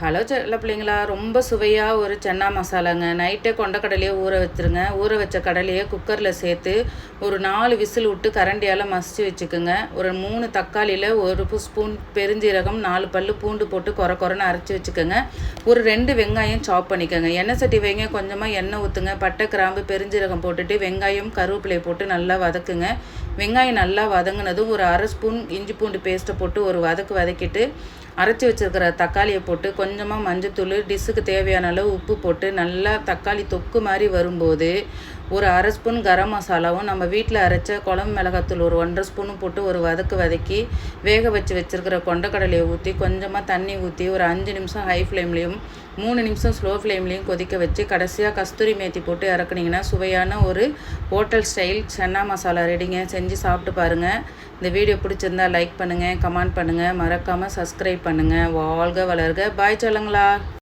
Hello செல்ல பிள்ளைங்களா, ரொம்ப சுவையாக ஒரு சன்னா மசாலாங்க. நைட்டே கொண்டக்கடலையே ஊற வச்சுருங்க. ஊற வச்ச கடலையை குக்கரில் சேர்த்து ஒரு 4 விசில் விட்டு கரண்டியால் மசிச்சு வச்சுக்கோங்க. ஒரு 3 தக்காளியில் 1 ஸ்பூன் பெருஞ்சீரகம், 4 பல்லு பூண்டு போட்டு கொரன்னு அரைச்சி வச்சுக்கோங்க. ஒரு 2 வெங்காயம் சாப் பண்ணிக்கோங்க. எண்ணெய் சட்டி வைங்க, கொஞ்சமாக எண்ணெய் ஊற்றுங்க. பட்டை, கிராம்பு, பெருஞ்சீரகம் போட்டுட்டு வெங்காயம் கருவேப்பிலை போட்டு நல்லா வதக்குங்க. வெங்காயம் நல்லா வதங்கினதும் ஒரு 1/2 ஸ்பூன் இஞ்சி பூண்டு பேஸ்ட்டை போட்டு ஒரு வதக்கிட்டு அரைச்சி வச்சுருக்கிற தக்காளியை போட்டு கொஞ்சமாக மஞ்சத்தூள், டிஷ்ஷுக்கு தேவையான அளவு உப்பு போட்டு நல்லா தக்காளி தொக்கு மாதிரி வரும்போது ஒரு 1/2 ஸ்பூன் கரம் மசாலாவும் நம்ம வீட்டில் அரைச்ச குழம்பு மிளகாத்தூள் ஒரு 1/2 ஸ்பூனும் போட்டு ஒரு வதக்கி வேக வச்சுருக்கிற கொண்டக்கடலையை ஊற்றி கொஞ்சமாக தண்ணி ஊற்றி ஒரு 5 நிமிஷம் ஹை ஃப்ளேம்லேயும் 3 நிமிஷம் ஸ்லோ ஃப்ளேம்லேயும் கொதிக்க வச்சு கடைசியாக கஸ்தூரி மேத்தி போட்டு இறக்குனீங்கன்னா சுவையான ஒரு ஹோட்டல் ஸ்டைல் சன்னா மசாலா ரெடிங்க. செஞ்சு சாப்பிட்டு பாருங்கள். இந்த வீடியோ பிடிச்சிருந்தா லைக் பண்ணுங்கள், கமெண்ட் பண்ணுங்கள், மறக்காமல் சப்ஸ்கிரைப் பண்ணுங்கள். வாழ்க வளர்க. பாய் சொல்லுங்களா.